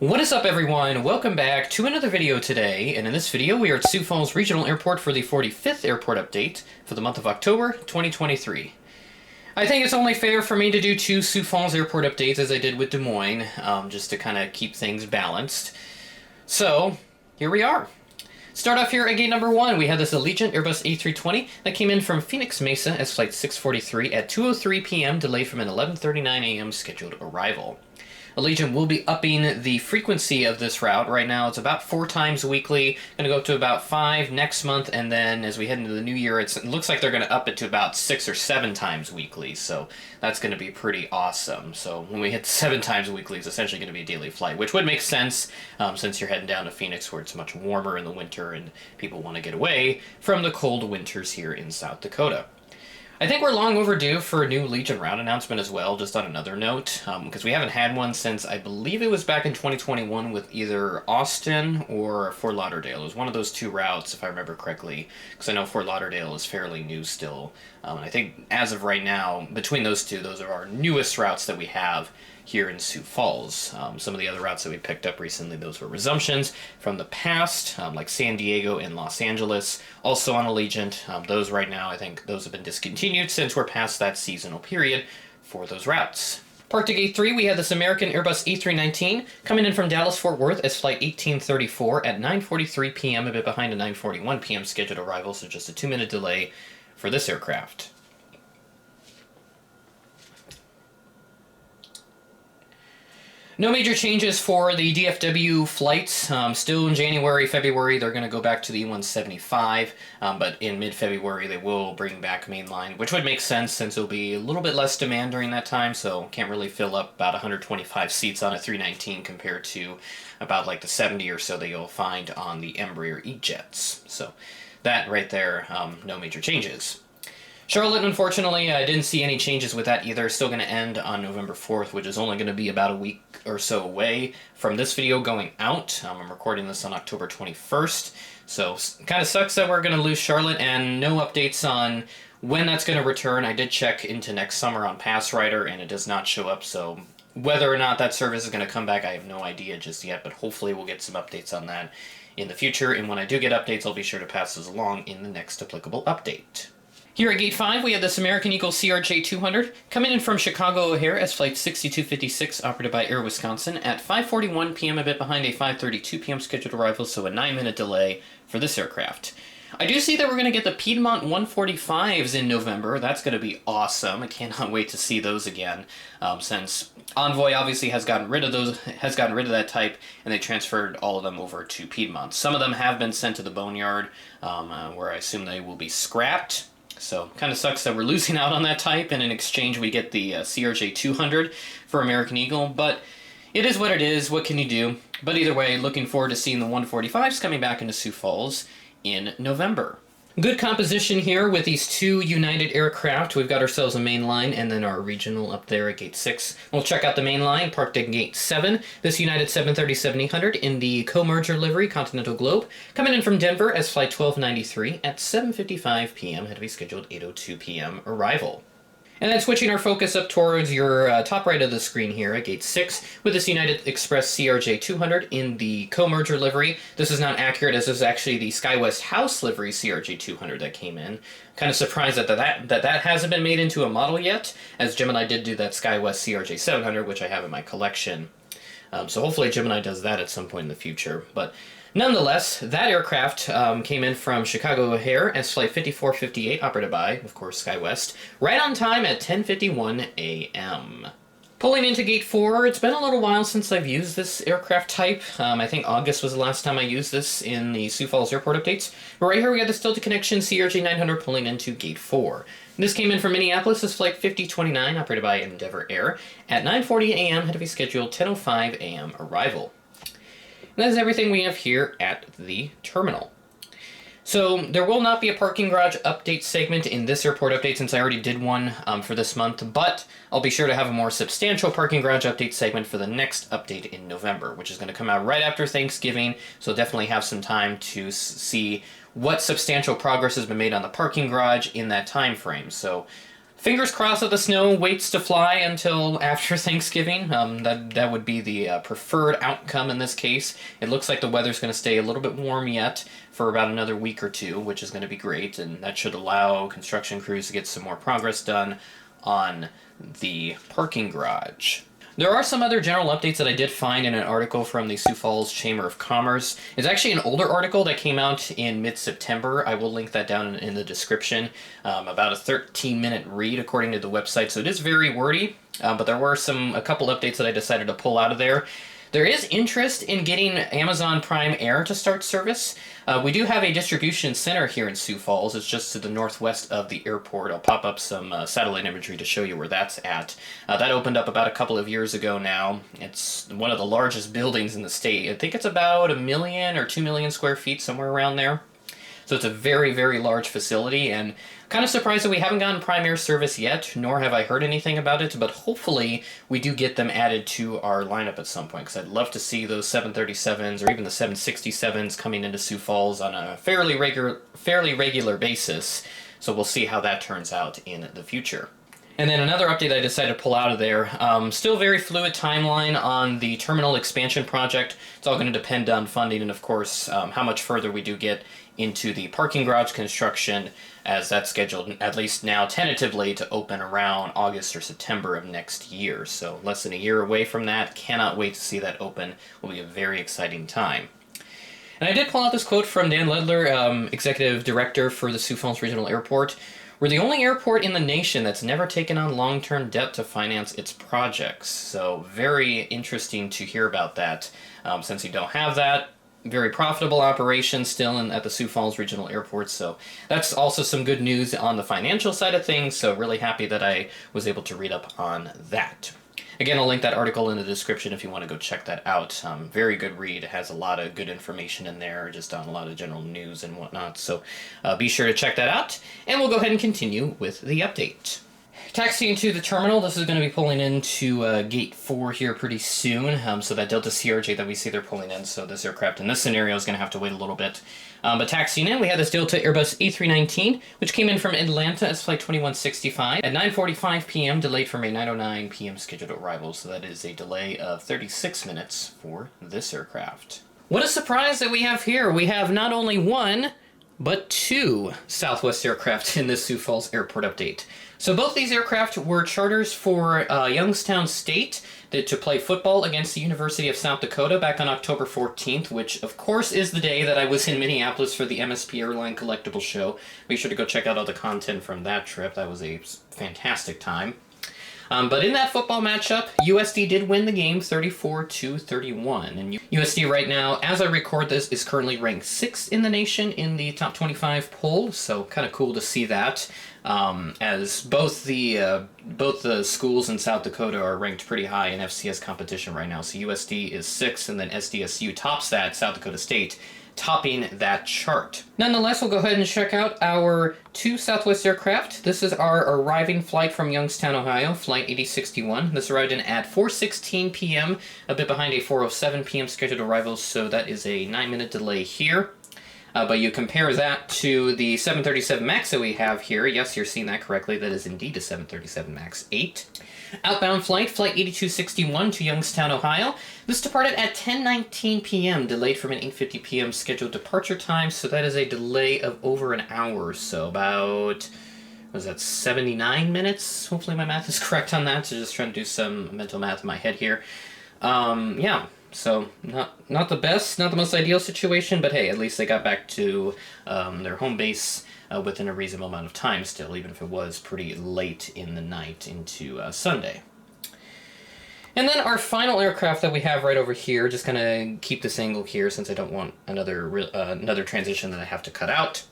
What is up, everyone? Welcome back to another video today, and in this video we are at Sioux Falls Regional Airport for the 45th airport update for the month of October 2023. I think it's only fair for me to do two Sioux Falls airport updates as I did with Des Moines, just to kind of keep things balanced. So, here we are. Start off here at gate number 1, we have this Allegiant Airbus A320 that came in from Phoenix Mesa as flight 643 at 2:03 p.m. delayed from an 11:39 a.m. scheduled arrival. Allegiant will be upping the frequency of this route. Right now it's about 4 times weekly, going to go up to about 5 next month, and then as we head into the new year, it looks like they're going to up it to about 6 or 7 times weekly, so that's going to be pretty awesome. So when we hit 7 times weekly, it's essentially going to be a daily flight, which would make sense since you're heading down to Phoenix where it's much warmer in the winter and people want to get away from the cold winters here in South Dakota. I think we're long overdue for a new Allegiant route announcement as well, just on another note, because we haven't had one since I believe it was back in 2021 with either Austin or Fort Lauderdale. It was one of those two routes, if I remember correctly, because I know Fort Lauderdale is fairly new still. And I think as of right now, between those two, those are our newest routes that we have here in Sioux Falls. Some of the other routes that we picked up recently, those were resumptions from the past, like San Diego and Los Angeles, also on Allegiant. Those right now, I think those have been discontinued since we're past that seasonal period for those routes. Parked at gate 3, we have this American Airbus A319 coming in from Dallas-Fort Worth as flight 1834 at 9:43 p.m., a bit behind a 9:41 p.m. scheduled arrival, so just a 2-minute delay for this aircraft. No major changes for the DFW flights. Still in January, February, they're going to go back to the E175, but in mid-February they will bring back mainline, which would make sense since it'll be a little bit less demand during that time, so can't really fill up about 125 seats on a 319 compared to about like the 70 or so that you'll find on the Embraer E-Jets. So that right there, no major changes. Charlotte, unfortunately, I didn't see any changes with that either. Still going to end on November 4th, which is only going to be about a week or so away from this video going out. I'm recording this on October 21st, so kind of sucks that we're going to lose Charlotte, and no updates on when that's going to return. I did check into next summer on PassRider, and it does not show up, so whether or not that service is going to come back, I have no idea just yet, but hopefully we'll get some updates on that in the future, and when I do get updates, I'll be sure to pass those along in the next applicable update. Here at Gate 5, we have this American Eagle CRJ-200 coming in from Chicago O'Hare as flight 6256, operated by Air Wisconsin, at 5:41 p.m., a bit behind a 5:32 p.m. scheduled arrival, so a 9-minute delay for this aircraft. I do see that we're going to get the Piedmont 145s in November. That's going to be awesome. I cannot wait to see those again, since Envoy obviously has gotten rid of that type, and they transferred all of them over to Piedmont. Some of them have been sent to the boneyard, where I assume they will be scrapped. So, kind of sucks that we're losing out on that type, and in exchange we get the CRJ-200 for American Eagle, but it is what it is. What can you do? But either way, looking forward to seeing the 145s coming back into Sioux Falls in November. Good composition here with these two United aircraft. We've got ourselves a main line and then our regional up there at gate 6. We'll check out the main line, parked at gate 7. This United 737-800 in the co-merger livery, Continental Globe, coming in from Denver as flight 1293 at 7:55 p.m. Had to be scheduled 8:02 p.m. arrival. And then switching our focus up towards your top right of the screen here at gate 6 with this United Express CRJ-200 in the co-merger livery. This is not accurate, as this is actually the SkyWest House livery CRJ-200 that came in. Kind of surprised that hasn't been made into a model yet, as Gemini did do that SkyWest CRJ-700, which I have in my collection. So hopefully Gemini does that at some point in the future. But nonetheless, that aircraft came in from Chicago O'Hare as flight 5458, operated by, of course, SkyWest, right on time at 10:51 a.m. Pulling into gate 4, it's been a little while since I've used this aircraft type. I think August was the last time I used this in the Sioux Falls Airport updates. But right here we got the Delta Connection CRJ-900 pulling into gate 4. This came in from Minneapolis as flight 5029, operated by Endeavor Air, at 9:40 a.m., had to be scheduled 10:05 a.m. arrival. And that is everything we have here at the terminal. So there will not be a parking garage update segment in this airport update since I already did one for this month, but I'll be sure to have a more substantial parking garage update segment for the next update in November, which is going to come out right after Thanksgiving, so definitely have some time to see what substantial progress has been made on the parking garage in that time frame. So Fingers crossed that the snow waits to fly until after Thanksgiving. That would be the preferred outcome in this case. It looks like the weather's going to stay a little bit warm yet for about another week or two, which is going to be great, and that should allow construction crews to get some more progress done on the parking garage. There are some other general updates that I did find in an article from the Sioux Falls Chamber of Commerce. It's actually an older article that came out in mid-September. I will link that down in the description. About a 13-minute read according to the website, so it is very wordy, but there were a couple updates that I decided to pull out of there. There is interest in getting Amazon Prime Air to start service. We do have a distribution center here in Sioux Falls. It's just to the northwest of the airport. I'll pop up some satellite imagery to show you where that's at. That opened up about a couple of years ago now. It's one of the largest buildings in the state. I think it's about 1 million or 2 million square feet, somewhere around there. So it's a very, very large facility, and kind of surprised that we haven't gotten Prime Air service yet, nor have I heard anything about it, but hopefully we do get them added to our lineup at some point, because I'd love to see those 737s or even the 767s coming into Sioux Falls on a fairly regular basis, so we'll see how that turns out in the future. And then another update I decided to pull out of there, still very fluid timeline on the terminal expansion project. It's all going to depend on funding and, of course, how much further we do get into the parking garage construction, as that's scheduled, at least now tentatively, to open around August or September of next year. So less than a year away from that. Cannot wait to see that open. Will be a very exciting time. And I did pull out this quote from Dan Ledler, Executive Director for the Sioux Falls Regional Airport. "We're the only airport in the nation that's never taken on long-term debt to finance its projects." So very interesting to hear about that, since you don't have that. Very profitable operation still at the Sioux Falls Regional Airport, so that's also some good news on the financial side of things, so really happy that I was able to read up on that. Again, I'll link that article in the description if you want to go check that out. Very good read. It has a lot of good information in there, just on a lot of general news and whatnot, so be sure to check that out, and we'll go ahead and continue with the update. Taxiing to the terminal, this is going to be pulling into Gate 4 here pretty soon, so that Delta CRJ that we see they're pulling in, so this aircraft in this scenario is going to have to wait a little bit. But taxiing in, we had this Delta Airbus A319, which came in from Atlanta as Flight 2165 at 9:45 p.m., delayed from a 9:09 p.m. scheduled arrival, so that is a delay of 36 minutes for this aircraft. What a surprise that we have here! We have not only one, but two Southwest aircraft in this Sioux Falls Airport update. So both these aircraft were charters for Youngstown State to play football against the University of South Dakota back on October 14th, which of course is the day that I was in Minneapolis for the MSP Airline Collectible Show. Be sure to go check out all the content from that trip. That was a fantastic time. But in that football matchup, USD did win the game 34-31. And USD right now, as I record this, is currently ranked 6th in the nation in the top 25 poll. So kind of cool to see that, as both the schools in South Dakota are ranked pretty high in FCS competition right now. So USD is 6th, and then SDSU tops that, South Dakota State, topping that chart. Nonetheless, we'll go ahead and check out our two Southwest aircraft. This is our arriving flight from Youngstown, Ohio, Flight 8061. This arrived in at 4:16 p.m., a bit behind a 4:07 p.m. scheduled arrival, so that is a 9-minute delay here. But you compare that to the 737 MAX that we have here. Yes, you're seeing that correctly. That is indeed a 737 MAX 8. Outbound flight, Flight 8261 to Youngstown, Ohio. This departed at 10:19 p.m., delayed from an 8:50 p.m. scheduled departure time, so that is a delay of over an hour, so about, was that 79 minutes? Hopefully my math is correct on that, so just trying to do some mental math in my head here. Yeah, so not the best, not the most ideal situation, but hey, at least they got back to their home base within a reasonable amount of time still, even if it was pretty late in the night into Sunday. And then our final aircraft that we have right over here, just going to keep this angle here since I don't want another transition that I have to cut out.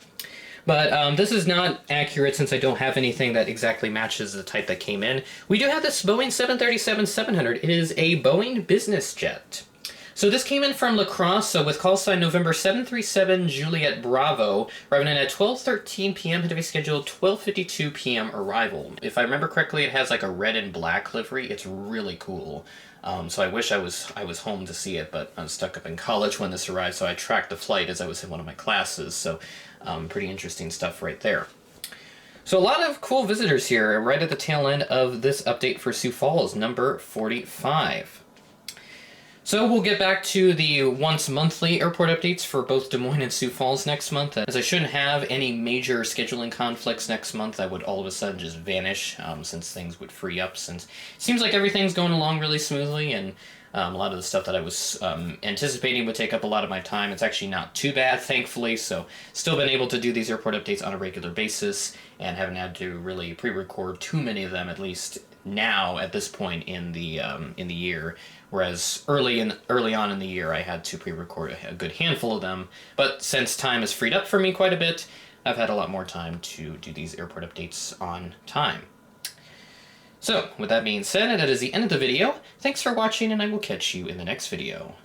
But this is not accurate since I don't have anything that exactly matches the type that came in. We do have this Boeing 737-700. It is a Boeing business jet. So this came in from Lacrosse, with call sign November 737 Juliet Bravo, arriving in at 12:13 p.m., had to be scheduled 12:52 p.m. arrival. If I remember correctly, it has like a red and black livery. It's really cool. So I wish I was home to see it, but I was stuck up in college when this arrived, so I tracked the flight as I was in one of my classes, so pretty interesting stuff right there. So a lot of cool visitors here right at the tail end of this update for Sioux Falls, number 45. So we'll get back to the once monthly airport updates for both Des Moines and Sioux Falls next month. As I shouldn't have any major scheduling conflicts next month, I would all of a sudden just vanish since things would free up. Since it seems like everything's going along really smoothly, and a lot of the stuff that I was anticipating would take up a lot of my time. It's actually not too bad, thankfully. So still been able to do these airport updates on a regular basis and haven't had to really pre-record too many of them, at least now at this point in the year. Whereas early on in the year, I had to pre-record a good handful of them. But since time has freed up for me quite a bit, I've had a lot more time to do these airport updates on time. So, with that being said, that is the end of the video. Thanks for watching, and I will catch you in the next video.